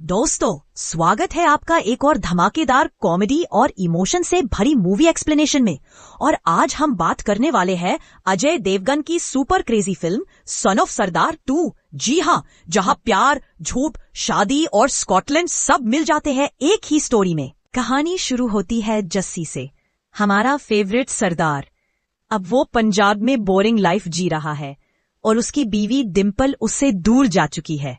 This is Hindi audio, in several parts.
दोस्तों, स्वागत है आपका एक और धमाकेदार कॉमेडी और इमोशन से भरी मूवी एक्सप्लेनेशन में। और आज हम बात करने वाले हैं अजय देवगन की super crazy film son of Sardar 2। जी हाँ, जहां प्यार, झूठ, शादी और स्कॉटलैंड सब मिल जाते हैं एक ही स्टोरी में। कहानी शुरू होती है जस्सी से, हमारा फेवरेट सरदार। अब वो पंजाब में बोरिंग लाइफ जी रहा है और उसकी बीवी डिम्पल उससे दूर जा चुकी है।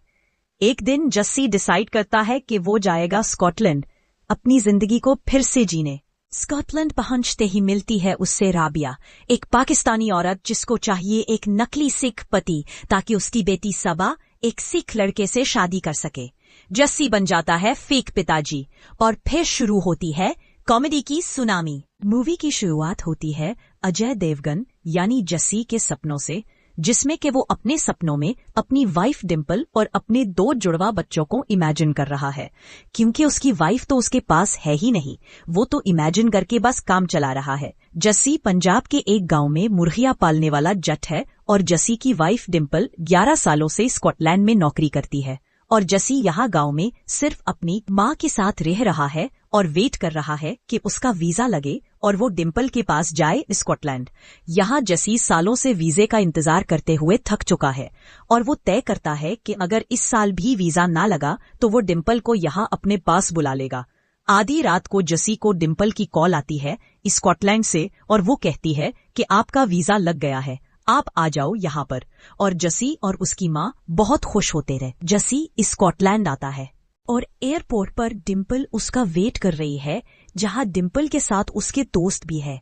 एक दिन जस्सी डिसाइड करता है कि वो जाएगा स्कॉटलैंड अपनी जिंदगी को फिर से जीने। स्कॉटलैंड पहुंचते ही मिलती है उससे राबिया, एक पाकिस्तानी औरत जिसको चाहिए एक नकली सिख पति ताकि उसकी बेटी सबा एक सिख लड़के से शादी कर सके। जस्सी बन जाता है फेक पिताजी और फिर शुरू होती है कॉमेडी की सुनामी। मूवी की शुरुआत होती है अजय देवगन यानी जस्सी के सपनों से, जिसमें कि वो अपने सपनों में अपनी वाइफ डिम्पल और अपने 2 जुड़वा बच्चों को इमेजिन कर रहा है। क्योंकि उसकी वाइफ तो उसके पास है ही नहीं, वो तो इमेजिन करके बस काम चला रहा है। जस्सी पंजाब के एक गांव में मुर्गियां पालने वाला जट है और जस्सी की वाइफ डिम्पल 11 सालों से स्कॉटलैंड में नौकरी करती है और जस्सी यहाँ गांव में सिर्फ अपनी माँ के साथ रह रहा है और वेट कर रहा है कि उसका वीजा लगे और वो डिम्पल के पास जाए स्कॉटलैंड। यहाँ जस्सी सालों से वीजे का इंतजार करते हुए थक चुका है और वो तय करता है कि अगर इस साल भी वीजा ना लगा तो वो डिम्पल को यहाँ अपने पास बुला लेगा। आधी रात को जस्सी को डिम्पल की कॉल आती है स्कॉटलैंड से और वो कहती है कि आपका वीजा लग गया है, आप आ जाओ यहाँ पर। और जस्सी और उसकी माँ बहुत खुश होते रहे। जस्सी स्कॉटलैंड आता है और एयरपोर्ट पर डिम्पल उसका वेट कर रही है, जहाँ डिम्पल के साथ उसके दोस्त भी है।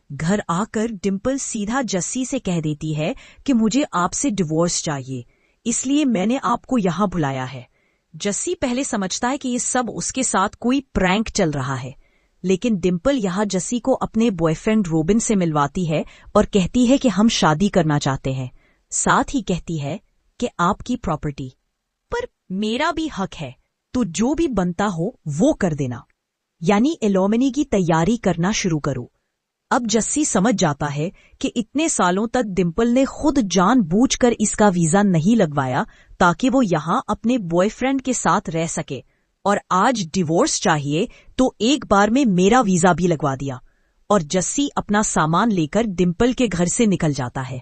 घर आकर डिम्पल सीधा जस्सी से कह देती है कि मुझे आपसे डिवोर्स चाहिए, इसलिए मैंने आपको यहाँ बुलाया है। जस्सी पहले समझता है कि ये सब उसके साथ कोई प्रैंक चल रहा है, लेकिन डिम्पल यहाँ जस्सी को अपने बॉयफ्रेंड रोबिन से मिलवाती है और कहती है कि हम शादी करना चाहते हैं। साथ ही कहती है कि आपकी प्रॉपर्टी पर मेरा भी हक है, तो जो भी बनता हो वो कर देना, यानी एलोमनी की तैयारी करना शुरू करो। अब जस्सी समझ जाता है कि इतने सालों तक डिम्पल ने खुद जानबूझकर इसका वीजा नहीं लगवाया ताकि वो यहाँ अपने बॉयफ्रेंड के साथ रह सके, और आज डिवोर्स चाहिए तो एक बार में मेरा वीजा भी लगवा दिया। और जस्सी अपना सामान लेकर डिम्पल के घर से निकल जाता है।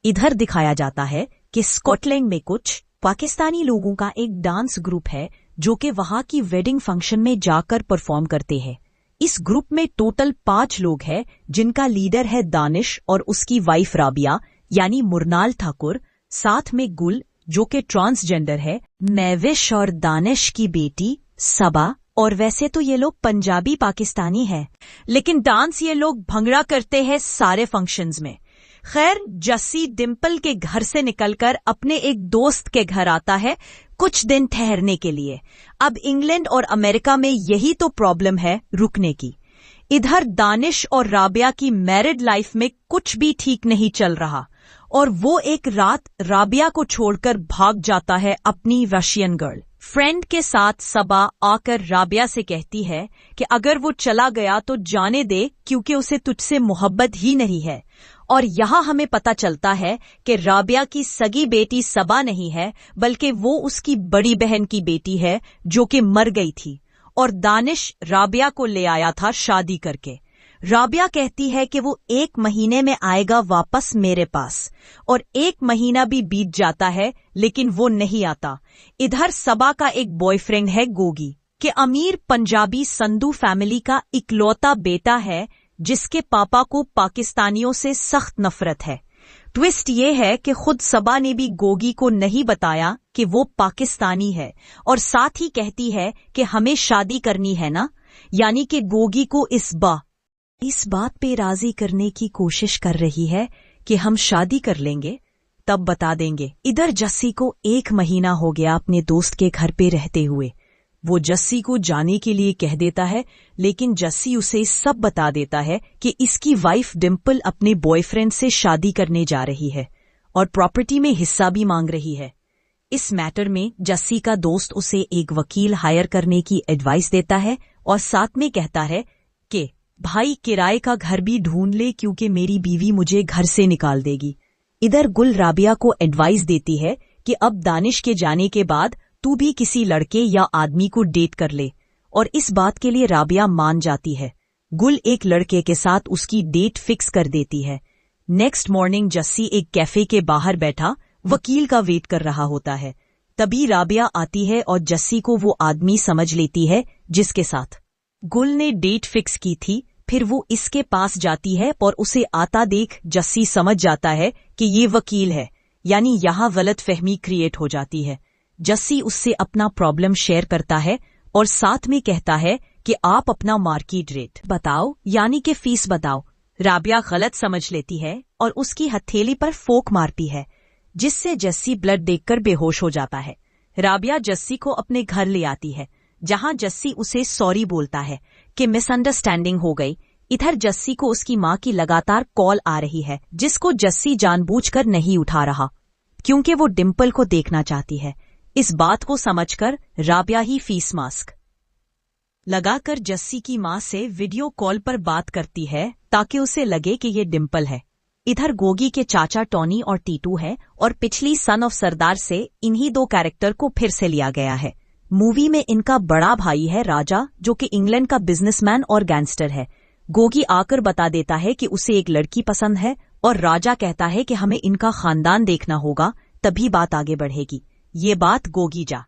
इधर दिखाया जाता है कि स्कॉटलैंड में कुछ पाकिस्तानी लोगों का एक डांस ग्रुप है जो कि वहां की वेडिंग फंक्शन में जाकर परफॉर्म करते हैं। इस ग्रुप में टोटल 5 लोग हैं, जिनका लीडर है दानिश और उसकी वाइफ राबिया यानी मुरनाल ठाकुर, साथ में गुल जो कि ट्रांसजेंडर है, मैविश और दानिश की बेटी सबा। और वैसे तो ये लोग पंजाबी पाकिस्तानी हैं, लेकिन डांस ये लोग भंगड़ा करते हैं सारे फंक्शंस में। खैर, जस्सी डिम्पल के घर से निकलकर अपने एक दोस्त के घर आता है कुछ दिन ठहरने के लिए। अब इंग्लैंड और अमेरिका में यही तो प्रॉब्लम है, रुकने की। इधर दानिश और राबिया की मैरिड लाइफ में कुछ भी ठीक नहीं चल रहा और वो एक रात राबिया को छोड़कर भाग जाता है अपनी रशियन गर्ल फ्रेंड के साथ। सबा आकर राबिया से कहती है कि अगर वो चला गया तो जाने दे, क्योंकि उसे तुझसे मोहब्बत ही नहीं है। और यहाँ हमें पता चलता है कि राबिया की सगी बेटी सबा नहीं है, बल्कि वो उसकी बड़ी बहन की बेटी है जो कि मर गई थी और दानिश राबिया को ले आया था शादी करके। राबिया कहती है कि वो 1 महीने में आएगा वापस मेरे पास, और 1 महीना भी बीत जाता है लेकिन वो नहीं आता। इधर सबा का एक बॉयफ्रेंड है गोगी, कि अमीर पंजाबी संधू फैमिली का इकलौता बेटा है जिसके पापा को पाकिस्तानियों से सख्त नफरत है। ट्विस्ट ये है कि खुद सबा ने भी गोगी को नहीं बताया कि वो पाकिस्तानी है, और साथ ही कहती है कि हमें शादी करनी है ना, यानी कि गोगी को इस बात पे राजी करने की कोशिश कर रही है कि हम शादी कर लेंगे तब बता देंगे। इधर जस्सी को 1 महीना हो गया अपने दोस्त के घर पे रहते हुए। वो जस्सी को जाने के लिए कह देता है, लेकिन जस्सी उसे सब बता देता है कि इसकी वाइफ डिम्पल अपने बॉयफ्रेंड से शादी करने जा रही है और प्रॉपर्टी में हिस्सा भी मांग रही है। इस मैटर में जस्सी का दोस्त उसे एक वकील हायर करने की एडवाइस देता है और साथ में कहता है कि भाई किराए का घर भी ढूंढ ले, क्योंकि मेरी बीवी मुझे घर से निकाल देगी। इधर गुल राबिया को एडवाइस देती है कि अब दानिश के जाने के बाद तू भी किसी लड़के या आदमी को डेट कर ले। और इस बात के लिए राबिया मान जाती है। गुल एक लड़के के साथ उसकी डेट फिक्स कर देती है। नेक्स्ट मॉर्निंग जस्सी एक कैफे के बाहर बैठा वकील का वेट कर रहा होता है। तभी राबिया आती है और जस्सी को वो आदमी समझ लेती है जिसके साथ गुल ने डेट फिक्स की थी। फिर वो इसके पास जाती है और उसे आता देख जस्सी समझ जाता है कि ये वकील है, यानी यहाँ गलतफहमी क्रिएट हो जाती है। जस्सी उससे अपना प्रॉब्लम शेयर करता है और साथ में कहता है कि आप अपना मार्केट रेट बताओ, यानी कि फीस बताओ। राबिया गलत समझ लेती है और उसकी हथेली पर फोक मारती है, जिससे जस्सी ब्लड देखकर बेहोश हो जाता है। राबिया जस्सी को अपने घर ले आती है, जहां जस्सी उसे सॉरी बोलता है कि मिसअंडरस्टैंडिंग हो गई। इधर जस्सी को उसकी मां की लगातार कॉल आ रही है, जिसको जस्सी जानबूझकर नहीं उठा रहा क्योंकि वो डिम्पल को देखना चाहती है। इस बात को समझकर राबिया ही फीस मास्क लगाकर जस्सी की मां से वीडियो कॉल पर बात करती है ताकि उसे लगे कि ये डिम्पल है। इधर गोगी के चाचा टॉनी और टीटू है और पिछली सन ऑफ सरदार से इन्हीं दो कैरेक्टर को फिर से लिया गया है। मूवी में इनका बड़ा भाई है राजा, जो कि इंग्लैंड का बिजनेसमैन और गैंगस्टर है। गोगी आकर बता देता है कि उसे एक लड़की पसंद है और राजा कहता है कि हमें इनका खानदान देखना होगा, तभी बात आगे बढ़ेगी। ये बात गोगी जा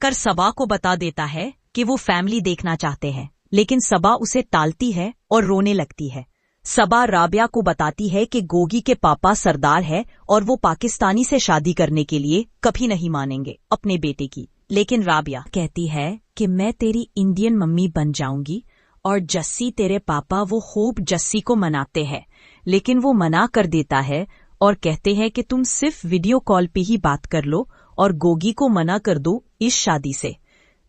कर सबा को बता देता है कि वो फैमिली देखना चाहते हैं, लेकिन सबा उसे टालती है और रोने लगती है। सबा राबिया को बताती है कि गोगी के पापा सरदार है और वो पाकिस्तानी से शादी करने के लिए कभी नहीं मानेंगे अपने बेटे की। लेकिन राबिया कहती है कि मैं तेरी इंडियन मम्मी बन जाऊंगी। और जस्सी तेरे पापा वो खूब जस्सी को मनाते हैं, लेकिन वो मना कर देता है और कहते हैं कि तुम सिर्फ वीडियो कॉल पे ही बात कर लो और गोगी को मना कर दो इस शादी से।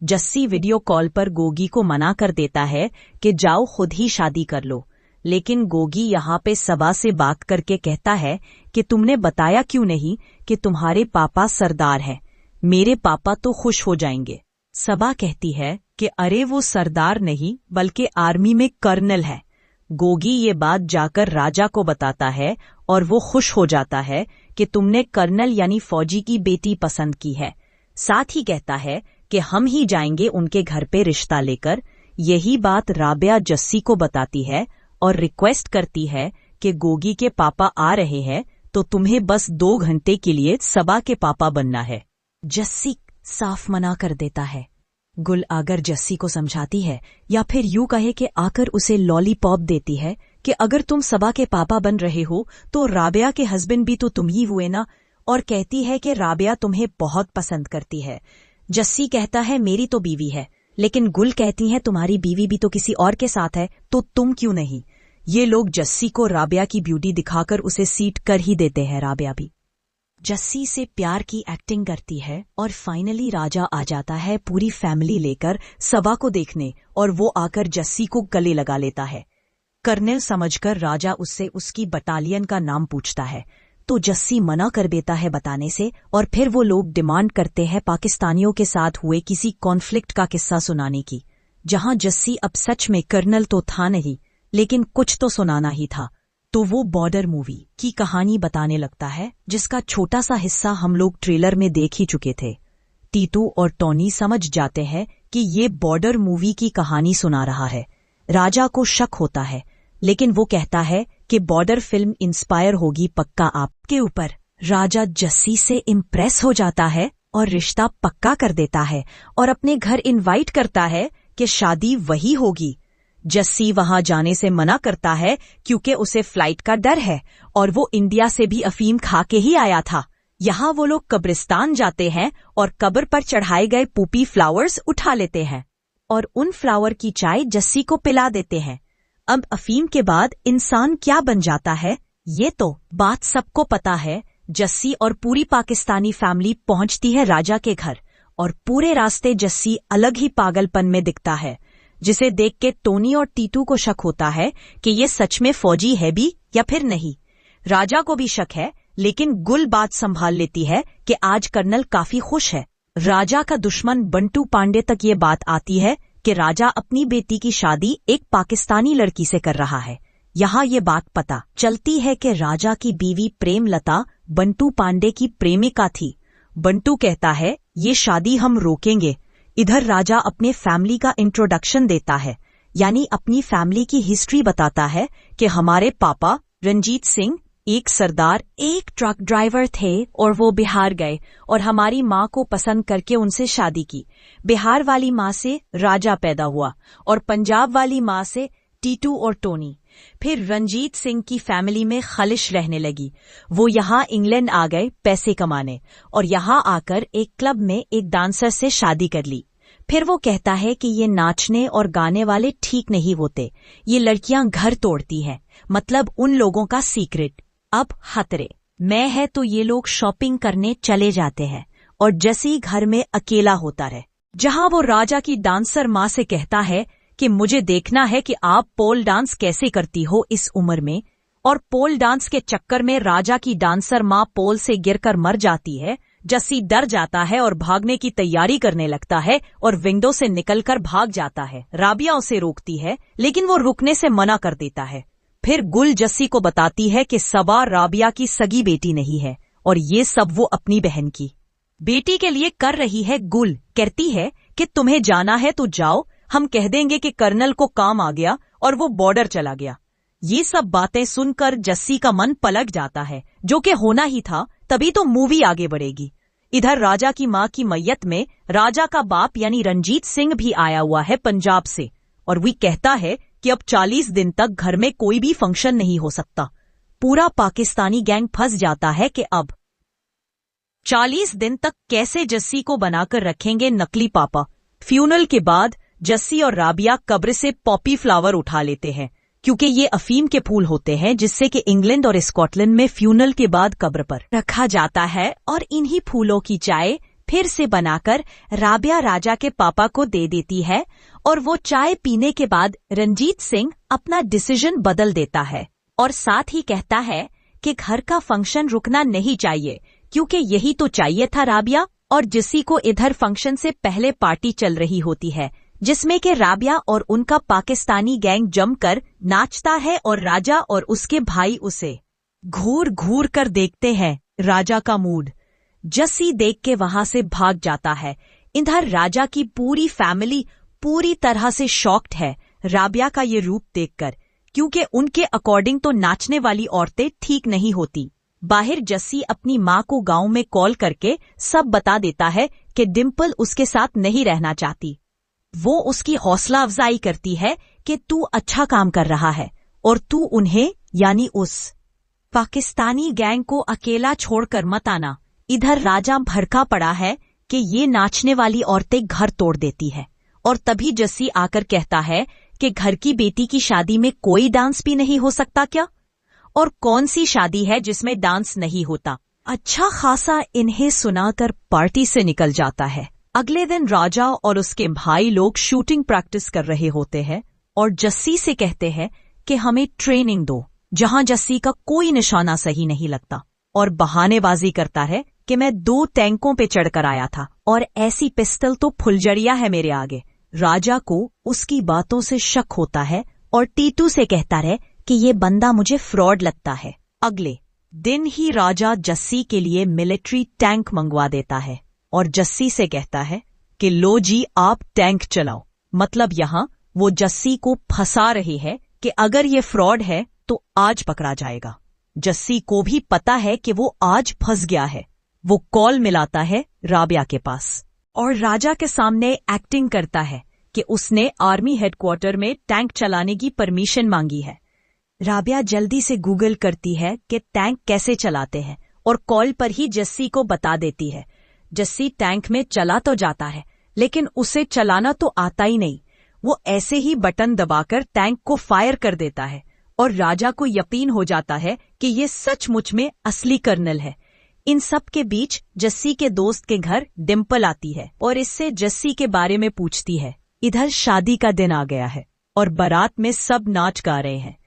जस्सी वीडियो कॉल पर गोगी को मना कर देता है कि जाओ खुद ही शादी कर लो, लेकिन गोगी यहाँ पे सबा से बात करके कहता है कि तुमने बताया क्यों नहीं कि तुम्हारे पापा सरदार हैं, मेरे पापा तो खुश हो जाएंगे। सबा कहती है कि अरे वो सरदार नहीं बल्कि आर्मी में कर्नल है। गोगी ये बात जाकर राजा को बताता है और वो खुश हो जाता है कि तुमने कर्नल यानी फौजी की बेटी पसंद की है। साथ ही कहता है कि हम ही जाएंगे उनके घर पे रिश्ता लेकर। यही बात राबिया जस्सी को बताती है और रिक्वेस्ट करती है कि गोगी के पापा आ रहे हैं तो तुम्हें बस 2 घंटे के लिए सबा के पापा बनना है। जस्सी साफ मना कर देता है। गुल आकर जस्सी को समझाती है, या फिर यूं कहे कि आकर उसे लॉलीपॉप देती है कि अगर तुम सबा के पापा बन रहे हो तो राबिया के हस्बैंड भी तो तुम ही हुए ना, और कहती है कि राबिया तुम्हें बहुत पसंद करती है। जस्सी कहता है मेरी तो बीवी है, लेकिन गुल कहती है तुम्हारी बीवी भी तो किसी और के साथ है, तो तुम क्यों नहीं। ये लोग जस्सी को राबिया की ब्यूटी दिखाकर उसे सीट कर ही देते हैं। राबिया भी जस्सी से प्यार की एक्टिंग करती है और फाइनली राजा आ जाता है पूरी फैमिली लेकर सबा को देखने, और वो आकर जस्सी को गले लगा लेता है। कर्नल समझकर राजा उससे उसकी बटालियन का नाम पूछता है, तो जस्सी मना कर देता है बताने से, और फिर वो लोग डिमांड करते हैं पाकिस्तानियों के साथ हुए किसी कॉन्फ्लिक्ट का किस्सा सुनाने की, जहां जस्सी अब सच में कर्नल तो था नहीं, लेकिन कुछ तो सुनाना ही था। तो वो बॉर्डर मूवी की कहानी बताने लगता है, जिसका छोटा सा हिस्सा हम लोग ट्रेलर में देख ही चुके थे। टीटू और टॉनी समझ जाते हैं कि ये बॉर्डर मूवी की कहानी सुना रहा है। राजा को शक होता है, लेकिन वो कहता है कि बॉर्डर फिल्म इंस्पायर होगी पक्का आपके ऊपर। राजा जस्सी से इम्प्रेस हो जाता है और रिश्ता पक्का कर देता है और अपने घर इनवाइट करता है कि शादी वही होगी। जस्सी वहां जाने से मना करता है क्योंकि उसे फ्लाइट का डर है और वो इंडिया से भी अफीम खा के ही आया था। यहाँ वो लोग कब्रिस्तान जाते हैं और कब्र पर चढ़ाए गए पूपी फ्लावर्स उठा लेते हैं और उन फ्लावर की चाय जस्सी को पिला देते हैं। अब अफीम के बाद इंसान क्या बन जाता है, ये तो बात सबको पता है। जस्सी और पूरी पाकिस्तानी फैमिली पहुंचती है राजा के घर और पूरे रास्ते जस्सी अलग ही पागलपन में दिखता है, जिसे देख के टोनी और टीटू को शक होता है कि ये सच में फौजी है भी या फिर नहीं। राजा को भी शक है, लेकिन गुल बात संभाल लेती है कि आज कर्नल काफी खुश है। राजा का दुश्मन बंटू पांडे तक ये बात आती है कि राजा अपनी बेटी की शादी एक पाकिस्तानी लड़की से कर रहा है। यहाँ ये बात पता चलती है कि राजा की बीवी प्रेमलता बंटू पांडे की प्रेमिका थी। बंटू कहता है ये शादी हम रोकेंगे। इधर राजा अपने फैमिली का इंट्रोडक्शन देता है, यानी अपनी फैमिली की हिस्ट्री बताता है कि हमारे पापा रंजीत सिंह एक सरदार, एक ट्रक ड्राइवर थे और वो बिहार गए और हमारी माँ को पसंद करके उनसे शादी की। बिहार वाली माँ से राजा पैदा हुआ और पंजाब वाली माँ से टीटू और टोनी। फिर रंजीत सिंह की फैमिली में खलिश रहने लगी। वो यहाँ इंग्लैंड आ गए पैसे कमाने और यहाँ आकर एक क्लब में एक डांसर से शादी कर ली। फिर वो कहता है कि ये नाचने और गाने वाले ठीक नहीं होते, ये लड़कियां घर तोड़ती हैं, मतलब उन लोगों का सीक्रेट। अब खतरे मैं है तो ये लोग शॉपिंग करने चले जाते हैं और जैसे घर में अकेला होता रहे, जहां वो राजा की डांसर माँ से कहता है कि मुझे देखना है कि आप पोल डांस कैसे करती हो इस उम्र में। और पोल डांस के चक्कर में राजा की डांसर माँ पोल से गिरकर मर जाती है। जस्सी डर जाता है और भागने की तैयारी करने लगता है और विंडो से निकलकर भाग जाता है। राबिया उसे रोकती है लेकिन वो रुकने से मना कर देता है। फिर गुल जस्सी को बताती है कि सबा राबिया की सगी बेटी नहीं है और ये सब वो अपनी बहन की बेटी के लिए कर रही है। गुल कहती है कि तुम्हें जाना है तो जाओ, हम कह देंगे कि कर्नल को काम आ गया और वो बॉर्डर चला गया। ये सब बातें सुनकर जस्सी का मन पलट जाता है, जो कि होना ही था, तभी तो मूवी आगे बढ़ेगी। इधर राजा की माँ की मैयत में राजा का बाप यानी रंजीत सिंह भी आया हुआ है पंजाब से और वो कहता है कि अब 40 दिन तक घर में कोई भी फंक्शन नहीं हो सकता। पूरा पाकिस्तानी गैंग फंस जाता है कि अब 40 दिन तक कैसे जस्सी को बनाकर रखेंगे नकली पापा। फ्यूनल के बाद जस्सी और राबिया कब्र से पॉपी फ्लावर उठा लेते हैं, क्योंकि ये अफीम के फूल होते हैं जिससे कि इंग्लैंड और स्कॉटलैंड में फ्यूनल के बाद कब्र पर रखा जाता है। और इन्हीं फूलों की चाय फिर से बनाकर राबिया राजा के पापा को दे देती है और वो चाय पीने के बाद रंजीत सिंह अपना डिसीजन बदल देता है और साथ ही कहता है कि घर का फंक्शन रुकना नहीं चाहिए, क्योंकि यही तो चाहिए था राबिया। और जस्सी को इधर फंक्शन से पहले पार्टी चल रही होती है जिसमें कि राबिया और उनका पाकिस्तानी गैंग जमकर नाचता है और राजा और उसके भाई उसे घूर घूर कर देखते हैं। राजा का मूड जस्सी देख के वहां से भाग जाता है। इधर राजा की पूरी फैमिली पूरी तरह से शॉक्ड है राबिया का ये रूप देखकर, क्योंकि उनके अकॉर्डिंग तो नाचने वाली औरतें ठीक नहीं होती। बाहर जस्सी अपनी माँ को गांव में कॉल करके सब बता देता है कि डिम्पल उसके साथ नहीं रहना चाहती। वो उसकी हौसला अफजाई करती है कि तू अच्छा काम कर रहा है और तू उन्हें यानी उस पाकिस्तानी गैंग को अकेला छोड़कर मत आना। इधर राजा भड़का पड़ा है कि ये नाचने वाली औरतें घर तोड़ देती है और तभी जस्सी आकर कहता है कि घर की बेटी की शादी में कोई डांस भी नहीं हो सकता क्या? और कौन सी शादी है जिसमें डांस नहीं होता? अच्छा खासा इन्हें सुनाकर पार्टी से निकल जाता है। अगले दिन राजा और उसके भाई लोग शूटिंग प्रैक्टिस कर रहे होते हैं और जस्सी से कहते हैं कि हमें ट्रेनिंग दो, जहां जस्सी का कोई निशाना सही नहीं लगता और बहानेबाजी करता है कि मैं 2 टैंकों पे चढ़कर आया था और ऐसी पिस्टल तो फुलझड़िया है मेरे आगे। राजा को उसकी बातों से शक होता है और टीटू से कहता है कि ये बंदा मुझे फ्रॉड लगता है। अगले दिन ही राजा जस्सी के लिए मिलिट्री टैंक मंगवा देता है और जस्सी से कहता है कि लो जी आप टैंक चलाओ। मतलब यहाँ वो जस्सी को फंसा रही है कि अगर ये फ्रॉड है तो आज पकड़ा जाएगा। जस्सी को भी पता है कि वो आज फंस गया है। वो कॉल मिलाता है राबिया के पास और राजा के सामने एक्टिंग करता है कि उसने आर्मी हेडक्वार्टर में टैंक चलाने की परमिशन मांगी है। राबिया जल्दी से गूगल करती है कि टैंक कैसे चलाते हैं और कॉल पर ही जस्सी को बता देती है। जस्सी टैंक में चला तो जाता है लेकिन उसे चलाना तो आता ही नहीं। वो ऐसे ही बटन दबाकर टैंक को फायर कर देता है और राजा को यकीन हो जाता है कि ये सचमुच में असली कर्नल है। इन सब के बीच जस्सी के दोस्त के घर डिम्पल आती है और इससे जस्सी के बारे में पूछती है। इधर शादी का दिन आ गया है और बारात में सब नाच गा रहे हैं।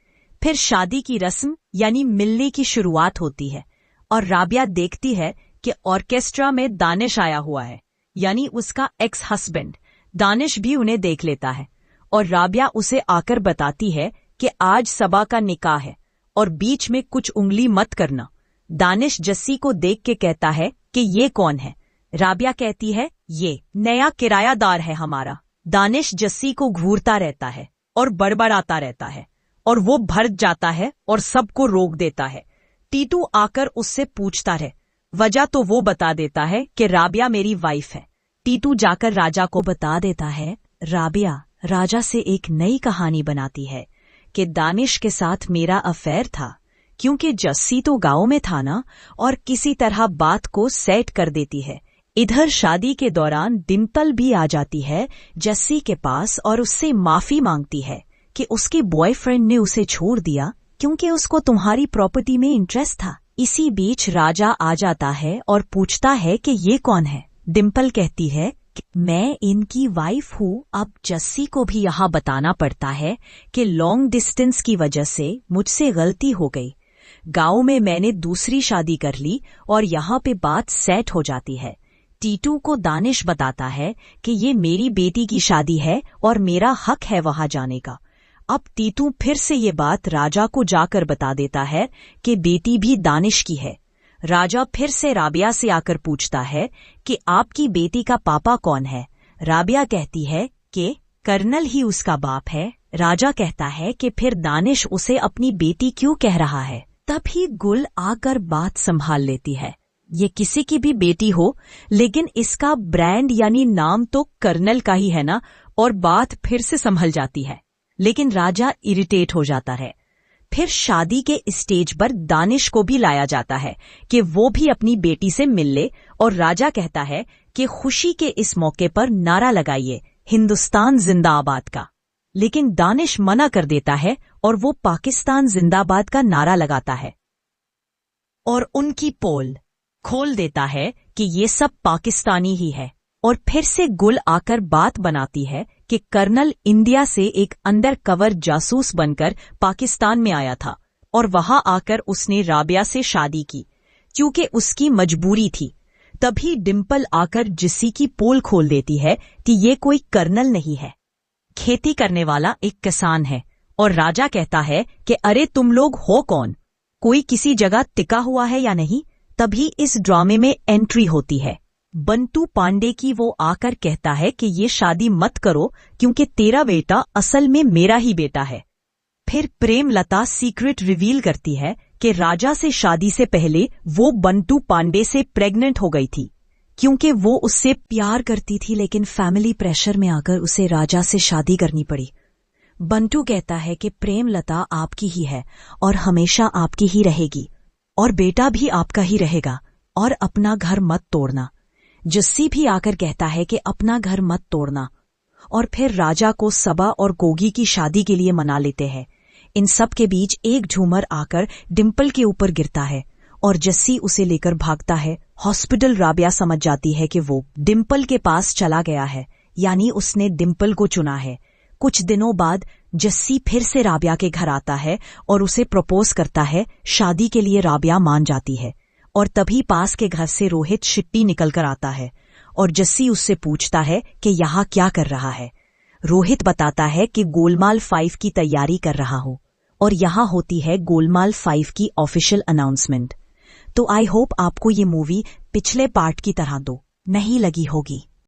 फिर शादी की रस्म यानी मिलने की शुरुआत होती है और राबिया देखती है कि ऑर्केस्ट्रा में दानिश आया हुआ है, यानी उसका एक्स हस्बैंड। दानिश भी उन्हें देख लेता है और राबिया उसे आकर बताती है कि आज सबा का निकाह है और बीच में कुछ उंगली मत करना। दानिश जस्सी को देख के कहता है कि ये कौन है? राबिया कहती है, ये नया किरायादार है हमारा। दानिश जस्सी को घूरता रहता है और बड़बड़ाता रहता है और वो भर जाता है और सबको रोक देता है। टीटू आकर उससे पूछता है, वजह तो वो बता देता है कि राबिया मेरी वाइफ है। टीटू जाकर राजा को बता देता है। राबिया राजा से एक नई कहानी बनाती है कि दानिश के साथ मेरा अफेयर था, क्योंकि जस्सी तो गांव में था ना, और किसी तरह बात को सेट कर देती है। इधर शादी के दौरान डिम्पल भी आ जाती है जस्सी के पास और उससे माफी मांगती है कि उसके बॉयफ्रेंड ने उसे छोड़ दिया क्योंकि उसको तुम्हारी प्रॉपर्टी में इंटरेस्ट था। इसी बीच राजा आ जाता है और पूछता है कि ये कौन है। डिम्पल कहती है कि मैं इनकी वाइफ हूँ। अब जस्सी को भी यहाँ बताना पड़ता है कि लॉन्ग डिस्टेंस की वजह से मुझसे गलती हो गई। गांव में मैंने दूसरी शादी कर ली और यहाँ पे बात सेट हो जाती है। टीटू को दानिश बताता है कि ये मेरी बेटी की शादी है और मेरा हक है वहां जाने का। अब टीटू फिर से ये बात राजा को जाकर बता देता है कि बेटी भी दानिश की है। राजा फिर से राबिया से आकर पूछता है कि आपकी बेटी का पापा कौन है। राबिया कहती है कि कर्नल ही उसका बाप है। राजा कहता है कि फिर दानिश उसे अपनी बेटी क्यों कह रहा है। तभी गुल आकर बात संभाल लेती है। ये किसी की भी बेटी हो, लेकिन इसका ब्रांड यानी नाम तो कर्नल का ही है ना, और बात फिर से संभल जाती है। लेकिन राजा इरिटेट हो जाता है। फिर शादी के स्टेज पर दानिश को भी लाया जाता है कि वो भी अपनी बेटी से मिल ले, और राजा कहता है कि खुशी के इस मौके पर नारा लगाइए, हिंदुस्तान जिंदाबाद का। लेकिन दानिश मना कर देता है और वो पाकिस्तान जिंदाबाद का नारा लगाता है और उनकी पोल खोल देता है कि ये सब पाकिस्तानी ही है। और फिर से गुल आकर बात बनाती है कि कर्नल इंडिया से एक अंडर कवर जासूस बनकर पाकिस्तान में आया था और वहां आकर उसने राबिया से शादी की क्योंकि उसकी मजबूरी थी। तभी डिम्पल आकर जस्सी की पोल खोल देती है कि ये कोई कर्नल नहीं है, खेती करने वाला एक किसान है। और राजा कहता है कि अरे तुम लोग हो कौन, कोई किसी जगह टिका हुआ है या नहीं। तभी इस ड्रामे में एंट्री होती है बंटू पांडे की। वो आकर कहता है कि ये शादी मत करो क्योंकि तेरा बेटा असल में मेरा ही बेटा है। फिर प्रेमलता सीक्रेट रिवील करती है कि राजा से शादी से पहले वो बंटू पांडे से प्रेग्नेंट हो गई थी क्योंकि वो उससे प्यार करती थी, लेकिन फैमिली प्रेशर में आकर उसे राजा से शादी करनी पड़ी। बंटू कहता है कि प्रेमलता आपकी ही है और हमेशा आपकी ही रहेगी, और बेटा भी आपका ही रहेगा, और अपना घर मत तोड़ना। जस्सी भी आकर कहता है कि अपना घर मत तोड़ना। और फिर राजा को सबा और गोगी की शादी के लिए मना लेते हैं। इन सब के बीच एक झूमर आकर डिम्पल के ऊपर गिरता है और जस्सी उसे लेकर भागता है हॉस्पिटल। राबिया समझ जाती है कि वो डिम्पल के पास चला गया है, यानी उसने डिम्पल को चुना है। कुछ दिनों बाद जस्सी फिर से राबिया के घर आता है और उसे प्रपोज करता है। शादी के लिए राबिया मान जाती है और तभी पास के घर से रोहित शिट्टी निकलकर आता है और जस्सी उससे पूछता है कि यहाँ क्या कर रहा है। रोहित बताता है कि गोलमाल 5 की तैयारी कर रहा हूँ, और यहाँ होती है गोलमाल 5 की ऑफिशियल अनाउंसमेंट। तो आई होप आपको ये मूवी पिछले पार्ट की तरह दो नहीं लगी होगी।